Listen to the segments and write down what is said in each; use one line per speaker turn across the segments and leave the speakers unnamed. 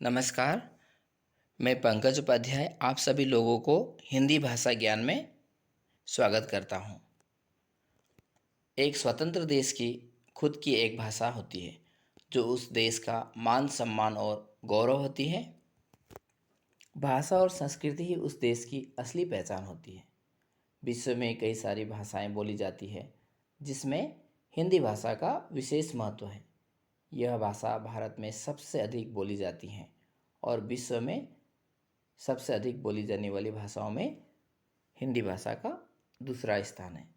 नमस्कार। मैं पंकज उपाध्याय आप सभी लोगों को हिंदी भाषा ज्ञान में स्वागत करता हूँ। एक स्वतंत्र देश की खुद की एक भाषा होती है जो उस देश का मान सम्मान और गौरव होती है। भाषा और संस्कृति ही उस देश की असली पहचान होती है। विश्व में कई सारी भाषाएं बोली जाती है जिसमें हिंदी भाषा का विशेष महत्व है। यह भाषा भारत में सबसे अधिक बोली जाती है और विश्व में सबसे अधिक बोली जाने वाली भाषाओं में हिंदी भाषा का दूसरा स्थान है।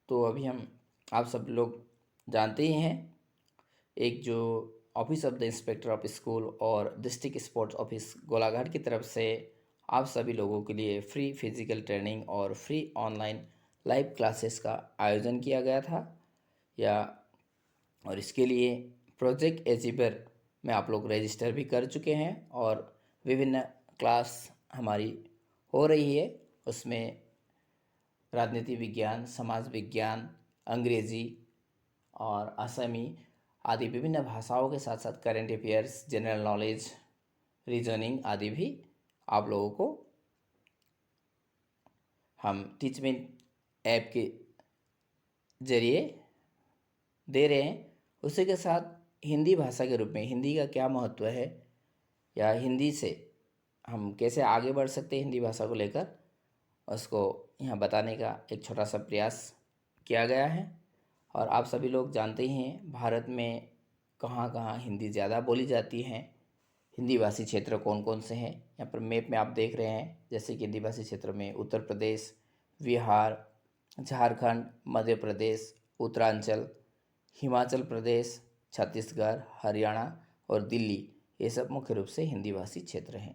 तो अभी हम आप सब लोग जानते ही हैं, एक जो office of the inspector of school और डिस्ट्रिक्ट स्पोर्ट्स ऑफिस गोलाघाट की तरफ से आप सभी लोगों के लिए फ्री फिजिकल ट्रेनिंग और फ्री ऑनलाइन लाइव क्लासेस का आयोजन किया गया था या और इसके लिए प्रोजेक्ट एचिवर में आप लोग रजिस्टर भी कर चुके हैं और विभिन्न क्लास हमारी हो रही है। उसमें राजनीति विज्ञान, समाज विज्ञान, अंग्रेजी और असमी आदि विभिन्न भाषाओं के साथ साथ current affairs, general knowledge, reasoning आदि भी आप लोगों को हम टीचमिन ऐप के जरिए दे रहे हैं। उसी के साथ हिंदी भाषा के रूप में हिंदी का क्या महत्व है या हिंदी से हम कैसे आगे बढ़ सकते हैं हिंदी भाषा को लेकर, उसको यहाँ बताने का एक छोटा सा प्रयास किया गया है। और आप सभी लोग जानते ही हैं भारत में कहाँ कहाँ हिंदी ज़्यादा बोली जाती है, हिंदी भाषी क्षेत्र कौन कौन से हैं। यहाँ पर मैप में आप देख रहे हैं जैसे कि हिंदी भाषी क्षेत्र में उत्तर प्रदेश, बिहार, झारखंड, मध्य प्रदेश, उत्तरांचल, हिमाचल प्रदेश, छत्तीसगढ़, हरियाणा और दिल्ली, ये सब मुख्य रूप से हिंदी भाषी क्षेत्र हैं।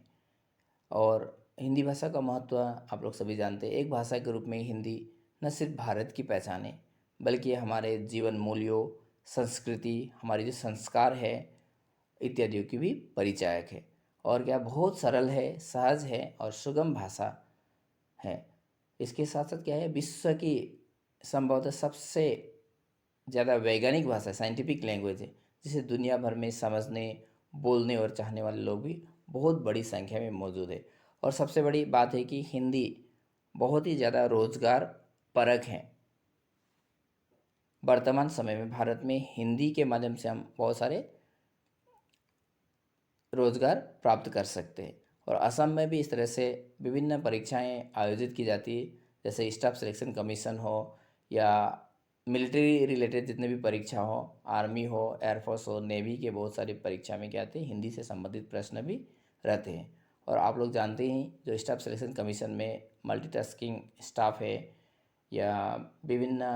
और हिंदी भाषा का महत्व आप लोग सभी जानते हैं। एक भाषा के रूप में हिंदी न सिर्फ भारत की पहचान है बल्कि ये हमारे जीवन मूल्यों, संस्कृति, हमारे जो संस्कार है इत्यादियों की भी परिचायक है। और क्या बहुत सरल है, सहज है और सुगम भाषा है। इसके साथ साथ क्या है, विश्व की संभवतः सबसे ज़्यादा वैज्ञानिक भाषा, साइंटिफिक लैंग्वेज है जिसे दुनिया भर में समझने, बोलने और चाहने वाले लोग भी बहुत बड़ी संख्या में मौजूद है। और सबसे बड़ी बात है कि हिंदी बहुत ही ज़्यादा रोजगार परक है। वर्तमान समय में भारत में हिंदी के माध्यम से हम बहुत सारे रोजगार प्राप्त कर सकते हैं। और असम में भी इस तरह से विभिन्न परीक्षाएं आयोजित की जाती है, जैसे स्टाफ सिलेक्शन कमीशन हो या मिलिट्री रिलेटेड जितने भी परीक्षा हो, आर्मी हो, एयरफोर्स हो, नेवी के बहुत सारी परीक्षा में क्या आते हैं, हिंदी से संबंधित प्रश्न भी रहते हैं। और आप लोग जानते ही जो स्टाफ सिलेक्शन कमीशन में मल्टीटास्किंग स्टाफ है या विभिन्न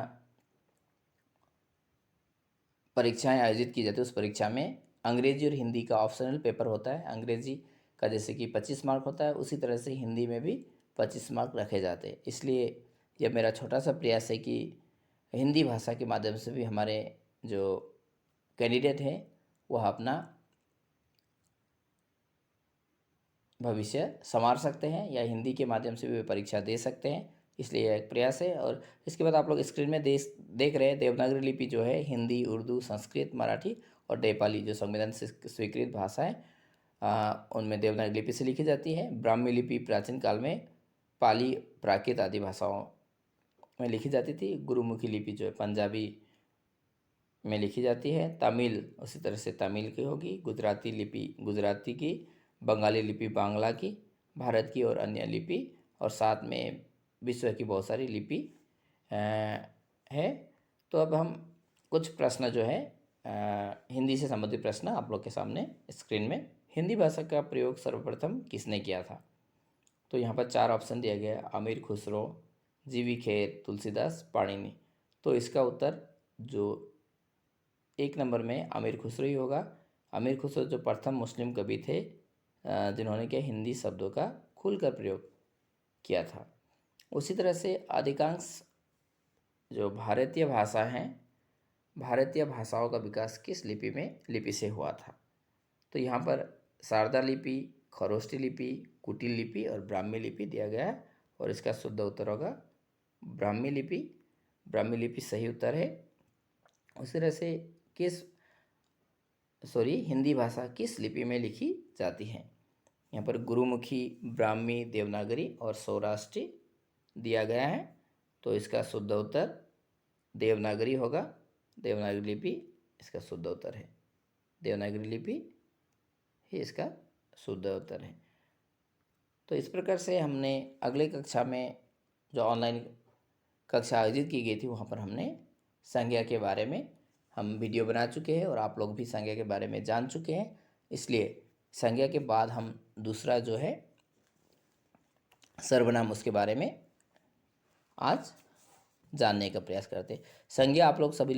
परीक्षाएं आयोजित की जाती है, उस परीक्षा में अंग्रेजी और हिंदी का ऑप्शनल पेपर होता है। अंग्रेजी का जैसे कि 25 मार्क होता है, उसी तरह से हिंदी में भी 25 मार्क रखे जाते हैं। इसलिए यह मेरा छोटा सा प्रयास है कि हिंदी भाषा के माध्यम से भी हमारे जो कैंडिडेट हैं वह अपना भविष्य संवार सकते हैं या हिंदी के माध्यम से भी वे परीक्षा दे सकते हैं। इसलिए यह एक प्रयास है। और इसके बाद आप लोग स्क्रीन में देख रहे हैं देवनागरी लिपि जो है हिंदी, उर्दू, संस्कृत, मराठी और नेपाली जो संविधान से स्वीकृत भाषा है उनमें देवनागरी लिपि से लिखी जाती है। ब्राह्मी लिपि प्राचीन काल में पाली, प्राकृत आदि भाषाओं में लिखी जाती थी। गुरुमुखी लिपि जो है पंजाबी में लिखी जाती है। तमिल उसी तरह से तमिल की होगी। गुजराती लिपि गुजराती की, बंगाली लिपि बांग्ला की, भारत की और अन्य लिपि, और साथ में विश्व की बहुत सारी लिपि है। तो अब हम कुछ प्रश्न जो है हिंदी से संबंधित प्रश्न आप लोग के सामने स्क्रीन में। हिंदी भाषा का प्रयोग सर्वप्रथम किसने किया था? तो यहाँ पर 4 ऑप्शन दिया गया है, अमीर खुसरो, जीवी खेर, तुलसीदास, पाणिनि। तो इसका उत्तर जो 1 नंबर में अमीर खुसरो ही होगा। अमीर खुसरो जो प्रथम मुस्लिम कवि थे जिन्होंने क्या हिंदी शब्दों का खुलकर प्रयोग किया था। उसी तरह से अधिकांश जो भारतीय भाषा हैं, भारतीय भाषाओं का विकास किस लिपि से हुआ था? तो यहाँ पर शारदा लिपि, खरोष्ठी लिपि, कुटिल लिपि और ब्राह्मी लिपि दिया गया है और इसका शुद्ध उत्तर होगा ब्राह्मी लिपि। ब्राह्मी लिपि सही उत्तर है। उसी तरह से किस हिंदी भाषा किस लिपि में लिखी जाती है? यहाँ पर गुरुमुखी, ब्राह्मी, देवनागरी और सौराष्ट्री दिया गया है। तो इसका शुद्ध उत्तर देवनागरी होगा। देवनागरी लिपि इसका शुद्ध उत्तर है। देवनागरी लिपि ही इसका शुद्ध उत्तर है। तो इस प्रकार से हमने अगले कक्षा में जो ऑनलाइन कक्षा आयोजित की गई थी वहाँ पर हमने संज्ञा के बारे में हम वीडियो बना चुके हैं और आप लोग भी संज्ञा के बारे में जान चुके हैं। इसलिए संज्ञा के बाद हम दूसरा जो है सर्वनाम, उसके बारे में आज जानने का प्रयास करते हैं। संज्ञा आप लोग सभी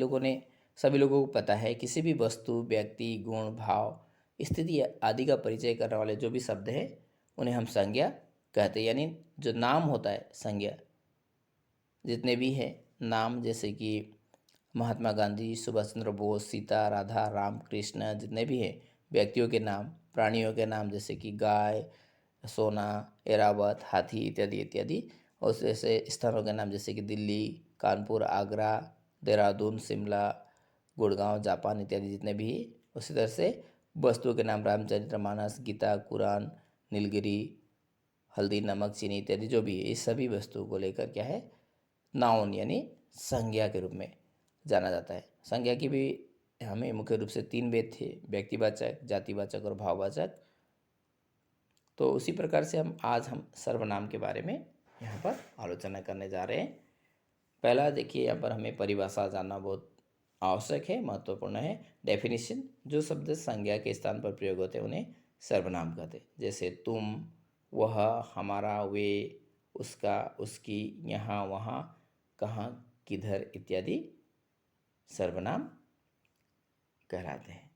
लोगों को पता है, किसी भी वस्तु, व्यक्ति, गुण, भाव, स्थिति आदि का परिचय करने वाले जो भी शब्द है उन्हें हम संज्ञा कहते हैं। यानी जो नाम होता है, संज्ञा जितने भी हैं नाम, जैसे कि महात्मा गांधी, सुभाष चंद्र बोस, सीता, राधा, राम, कृष्ण, जितने भी हैं व्यक्तियों के नाम, प्राणियों के नाम जैसे कि गाय, सोना, एरावत, हाथी इत्यादि इत्यादि, और जैसे स्थानों के नाम जैसे कि दिल्ली, कानपुर, आगरा, देहरादून, शिमला, गुड़गांव, जापान इत्यादि जितने भी। उसी तरह से वस्तुओं के नाम रामचरितमानस, गीता, कुरान, नीलगिरी, हल्दी, नमक, चीनी इत्यादि जो भी है, इस सभी वस्तुओं को लेकर क्या है, नाउन यानी संज्ञा के रूप में जाना जाता है। संज्ञा की भी हमें मुख्य रूप से 3 भेद थे, व्यक्तिवाचक, जातिवाचक और भाववाचक। तो उसी प्रकार से हम सर्वनाम के बारे में यहाँ पर आलोचना करने जा रहे हैं। पहला देखिए, यहाँ पर हमें परिभाषा जानना बहुत आवश्यक है, महत्वपूर्ण है। डेफिनेशन, जो शब्द संज्ञा के स्थान पर प्रयोग होते हैं उन्हें सर्वनाम कहते हैं। जैसे तुम, वह, हमारा, वे, उसका, उसकी, यहाँ, वहाँ, कहाँ, किधर इत्यादि सर्वनाम कहलाते हैं।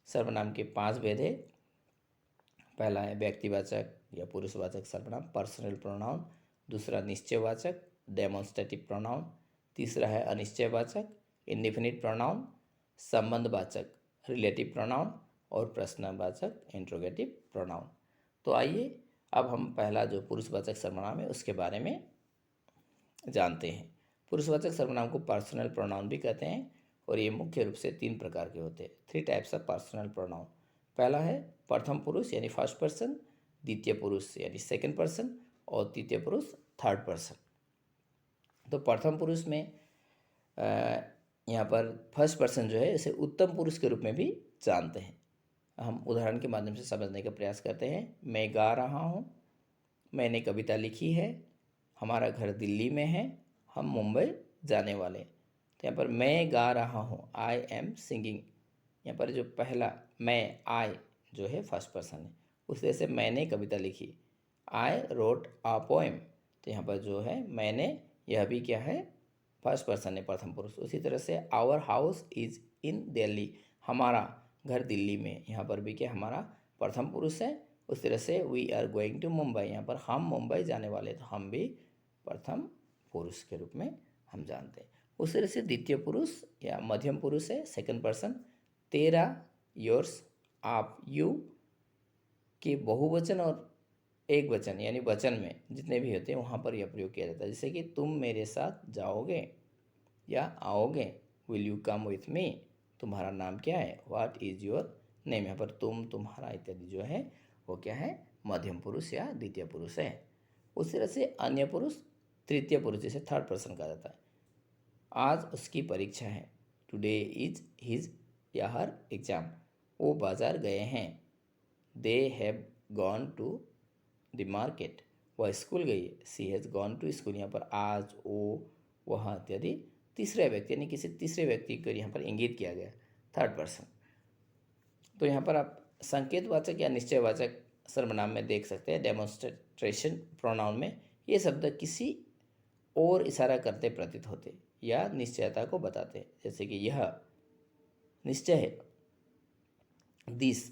सर्वनाम के 5 भेद है। पहला है व्यक्तिवाचक या पुरुषवाचक सर्वनाम, पर्सनल प्रोनाउन। दूसरा निश्चयवाचक, डेमोन्स्ट्रेटिव प्रोनाउन। तीसरा है अनिश्चयवाचक, इंडेफिनिट प्रोनाउन। संबंधवाचक, रिलेटिव प्रोनाउन। और प्रश्नवाचक, इंट्रोगेटिव प्रोनाउन। तो आइए अब हम पहला जो पुरुषवाचक सर्वनाम है उसके बारे में जानते हैं। पुरुषवाचक सर्वनाम को पर्सनल प्रोनाउन भी कहते हैं और ये मुख्य रूप से 3 प्रकार के होते हैं। 3 टाइप्स ऑफ पर्सनल प्रोनाउन। पहला है प्रथम पुरुष यानी फर्स्ट पर्सन, द्वितीय पुरुष यानी सेकंड पर्सन और तृतीय पुरुष थर्ड पर्सन। तो प्रथम पुरुष में यहाँ पर फर्स्ट पर्सन जो है इसे उत्तम पुरुष के रूप में भी जानते हैं। हम उदाहरण के माध्यम से समझने का प्रयास करते हैं। मैं गा रहा हूँ, मैंने कविता लिखी है, हमारा घर दिल्ली में है, हम मुंबई जाने वाले। तो यहाँ पर मैं गा रहा हूँ, आई एम सिंगिंग। यहाँ पर जो पहला मैं, आई जो है फर्स्ट पर्सन है। उस तरह से मैंने कविता लिखी, आई रोट अ पोएम। तो यहाँ पर जो है मैंने, यह भी क्या है, फर्स्ट पर्सन है, प्रथम पुरुष। उसी तरह से our house is in Delhi, हमारा घर दिल्ली में, यहाँ पर भी क्या हमारा प्रथम पुरुष है। उस तरह से we are going to Mumbai, यहाँ पर हम मुंबई जाने वाले, तो हम भी प्रथम पुरुष के रूप में हम जानते हैं। उस तरह से द्वितीय पुरुष या मध्यम पुरुष है, सेकंड पर्सन। तेरा, योर्स, आप, यू के बहुवचन और एक वचन यानी वचन में जितने भी होते हैं वहाँ पर यह प्रयोग किया जाता है। जैसे कि तुम मेरे साथ जाओगे या आओगे, will you come with me, तुम्हारा नाम क्या है, व्हाट इज योर नेम। यहाँ पर तुम, तुम्हारा इत्यादि जो है वो क्या है, मध्यम पुरुष या द्वितीय पुरुष है। उस तरह से अन्य पुरुष, तृतीय पुरुष, जैसे थर्ड पर्सन कहा जाता है। आज उसकी परीक्षा है, टुडे इज हिज या हर एग्जाम। वो बाजार गए हैं, they have gone to the market. वह स्कूल गई, she has gone to school. यहाँ पर आज, वो, वह इत्यादि तीसरे व्यक्ति यानी किसी तीसरे व्यक्ति को यहाँ पर इंगित किया गया, थर्ड पर्सन। तो यहाँ पर आप संकेतवाचक या निश्चयवाचक सर्वनाम में देख सकते हैं, डेमोन्स्ट्रेशन प्रोनाउन में ये शब्द किसी और इशारा करते प्रतीत होते या निश्चयता को बताते। जैसे कि यह निश्चय है, दिस,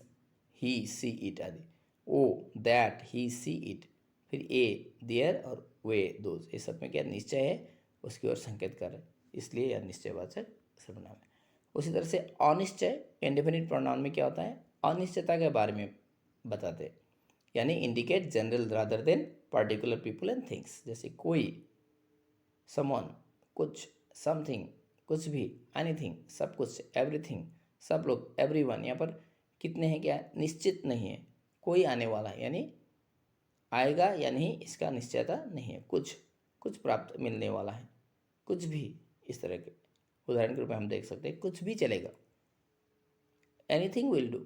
ही, सी, इट आदि। ओ, दैट, ही, सी, इट। फिर ए, देयर और वे, दोज, ये सब में क्या निश्चय है, उसकी ओर संकेत कर रहे हैं, इसलिए यह निश्चयवाचक सर्वनाम है। उसी तरह से अनिश्चय, इंडेफिनिट प्रोनाउन में क्या होता है, अनिश्चयता के बारे में बताते हैं, यानी indicate general rather than particular people and things. जैसे कोई, समवन, कुछ, समथिंग, कुछ भी, एनीथिंग, सब कुछ, एवरीथिंग, सब लोग, एवरीवन, यहाँ पर कितने हैं क्या निश्चित नहीं है, कोई आने वाला है यानी आएगा या नहीं इसका निश्चयता नहीं है, कुछ कुछ प्राप्त मिलने वाला है, कुछ भी, इस तरह के उदाहरण के रूप में हम देख सकते हैं कुछ भी चलेगा। एनीथिंग विल डू,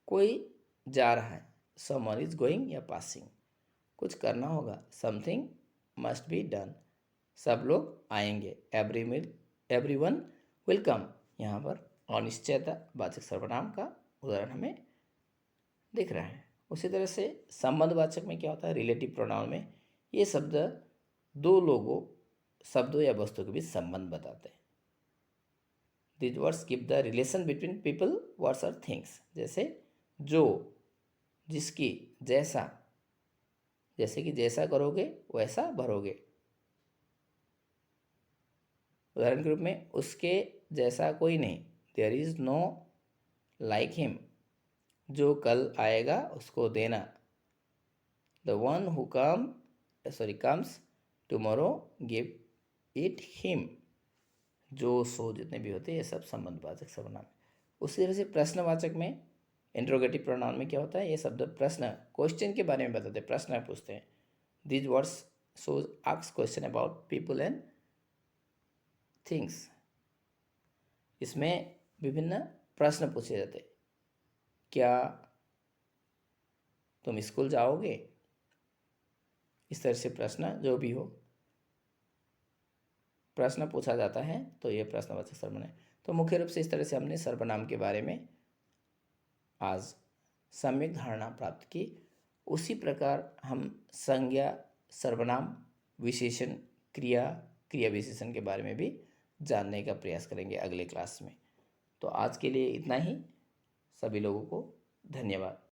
कोई जा रहा है, समवन इज गोइंग या पासिंग, कुछ करना होगा, समथिंग मस्ट बी डन, सब लोग आएंगे, एवरीवन विल कम, यहाँ पर अनिश्चयता वाचक सर्वनाम का उदाहरण हमें दिख रहा है। उसी तरह से संबंधवाचक में क्या होता है, रिलेटिव प्रोनाउन में ये शब्द दो लोगों, शब्दों या वस्तु के बीच संबंध बताते हैं। These words give the relation between people, words or things। जैसे जो, जिसकी, जैसा, जैसे कि जैसा करोगे वैसा भरोगे। उदाहरण के रूप में उसके जैसा कोई नहीं, there is no like him, जो कल आएगा उसको देना, the one who comes tomorrow give it him, जो सो जितने भी होते हैं ये सब संबंधवाचक सर्वनाम। उसी तरह से प्रश्नवाचक में, इंट्रोगेटिव प्रोनाउन में क्या होता है, ये शब्द प्रश्न, क्वेश्चन के बारे में बताते हैं, प्रश्न पूछते हैं। These words shows ask question about people and things. इसमें विभिन्न प्रश्न पूछे जाते हैं, क्या तुम स्कूल जाओगे, इस तरह से प्रश्न जो भी हो प्रश्न पूछा जाता है तो ये प्रश्नवाचक सर्वनाम है। तो मुख्य रूप से इस तरह से हमने सर्वनाम के बारे में आज सम्यक धारणा प्राप्त की। उसी प्रकार हम संज्ञा, सर्वनाम, विशेषण, क्रिया, क्रिया विशेषण के बारे में भी जानने का प्रयास करेंगे अगले क्लास में। तो आज के लिए इतना ही। सभी लोगों को धन्यवाद।